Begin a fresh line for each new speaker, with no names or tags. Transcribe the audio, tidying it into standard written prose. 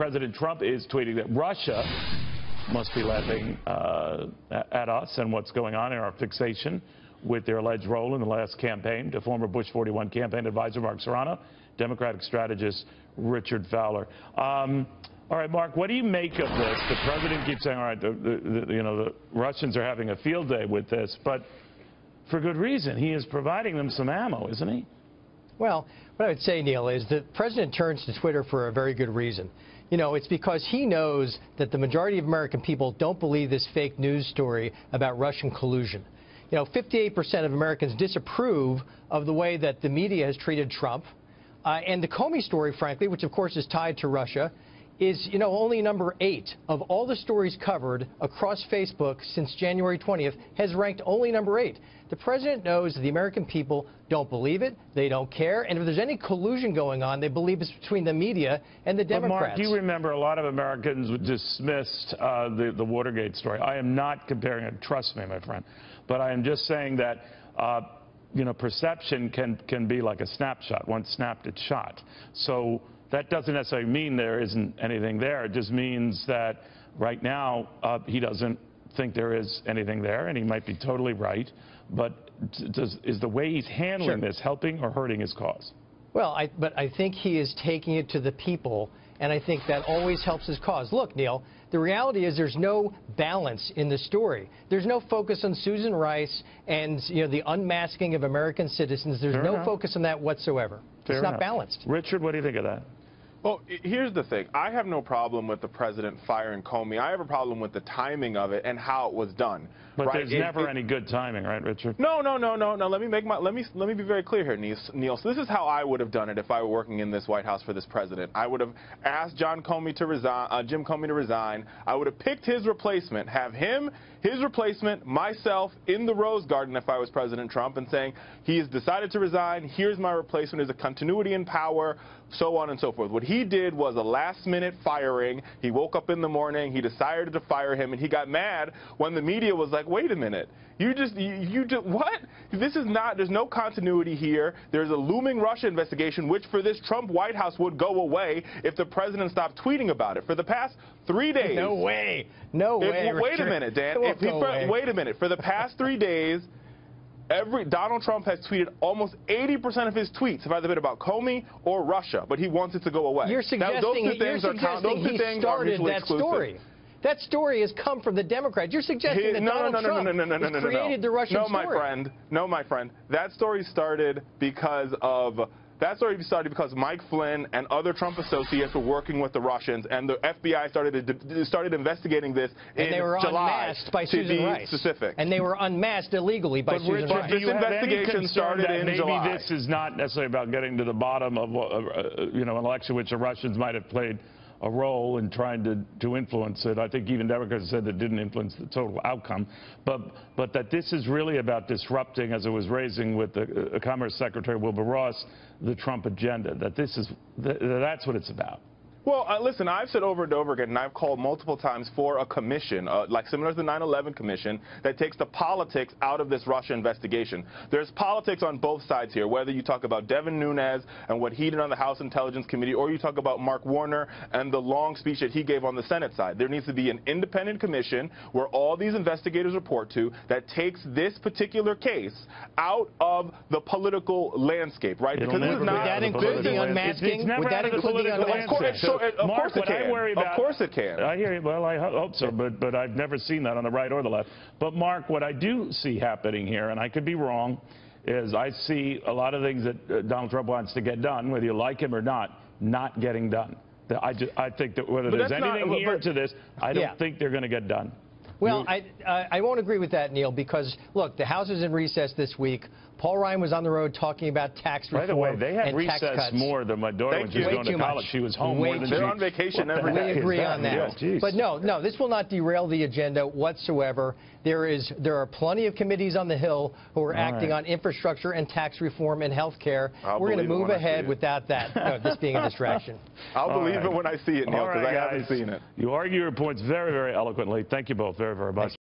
President Trump is tweeting that Russia must be laughing at us and what's going on in our fixation with their alleged role in the last campaign to former Bush 41 campaign advisor Mark Serrano, Democratic strategist Richard Fowler. All right, Mark, what do you make of this? The president keeps saying, all right, the Russians are having a field day with this, but for good reason. He is providing them some ammo, isn't he?
Well, what I would say, Neil, is the president turns to Twitter for a very good reason. You know, it's because he knows that the majority of American people don't believe this fake news story about Russian collusion. You know, 58% of Americans disapprove of the way that the media has treated Trump. And the Comey story, frankly, which of course is tied to Russia, is, you know, only number 8 of all the stories covered across Facebook since January 20th, has ranked only number 8. The president knows the American people don't believe it, they don't care, and if there's any collusion going on, they believe it's between the media and the Democrats.
But Mark, you remember a lot of Americans dismissed the Watergate story. I am not comparing it, trust me, my friend, but I am just saying that you know, perception can be like a snapshot. Once snapped, it's shot. So that doesn't necessarily mean there isn't anything there. It just means that right now he doesn't think there is anything there, and he might be totally right. But is the way he's handling this helping or hurting his cause? Well,
but I think he is taking it to the people, and I think that always helps his cause. Look, Neil, the reality is there's no balance in the story. There's no focus on Susan Rice and, you know, the unmasking of American citizens. There's no focus on that whatsoever. It's not balanced.
Richard, what do you think of that?
Well, here's the thing. I have no problem with the president firing Comey. I have a problem with the timing of it and how it was done.
But there's never any good timing, right, Richard?
No. Let me be very clear here, Neil. So this is how I would have done it if I were working in this White House for this president. I would have asked Jim Comey to resign. I would have picked his replacement, have him, his replacement, myself in the Rose Garden if I was President Trump, and saying he has decided to resign. Here's my replacement. There's a continuity in power, so on and so forth. What he did was a last-minute firing. He woke up in the morning. He decided to fire him, and he got mad when the media was like, wait a minute. You just what? This is not, there's no continuity here. There's a looming Russia investigation, which for this Trump White House would go away if the president stopped tweeting about it. For the past 3 days.
No way. No way.
Wait a minute, Dan. Wait a minute. For the past 3 days, Donald Trump has tweeted almost 80% of his tweets have either been about Comey or Russia, but he wants it to go away.
You're suggesting he started that story. That story has come from the Democrats. You're suggesting that Donald Trump has created the Russian story.
No, my friend. That story started because Mike Flynn and other Trump associates were working with the Russians, and the FBI started investigating this in July.
And they were unmasked by Susan Rice.
Specific.
And they were unmasked illegally by Susan Rice.
This investigation started in July. Maybe this is not necessarily about getting to the bottom of you know, an election which the Russians might have played a role in trying to influence it. I think even Democrats said that didn't influence the total outcome, but that this is really about disrupting, as it was raising with the Commerce Secretary Wilbur Ross, the Trump agenda. That that's what it's about.
Well, listen, I've said over and over again, and I've called multiple times for a commission, like similar to the 9/11 commission, that takes the politics out of this Russia investigation. There's politics on both sides here, whether you talk about Devin Nunes and what he did on the House Intelligence Committee, or you talk about Mark Warner and the long speech that he gave on the Senate side. There needs to be an independent commission where all these investigators report to that takes this particular case out of the political landscape, right?
Because this is not,
would that include the unmasking? Would that include the unmasking?
Mark, what I worry about,
of course it can.
I hear you. Well, I hope so, but I've never seen that on the right or the left. But Mark, what I do see happening here, and I could be wrong, is I see a lot of things that Donald Trump wants to get done, whether you like him or not getting done. I think that whether there's anything here to this, I don't think they're going to get done.
Well, I won't agree with that, Neil, because, look, the House is in recess this week. Paul Ryan was on the road talking about tax reform.
By the way, they had recess more than my daughter when she was going to college. She was home more than
they're on vacation every day.
We agree on that.
Yeah,
but no, this will not derail the agenda whatsoever. There are plenty of committees on the Hill who are acting on infrastructure and tax reform and health care. We're going to move ahead without that, this being a distraction.
I'll believe it when I see it, Neil, because I haven't seen it.
You argue your points very, very eloquently. Thank you both very, very much.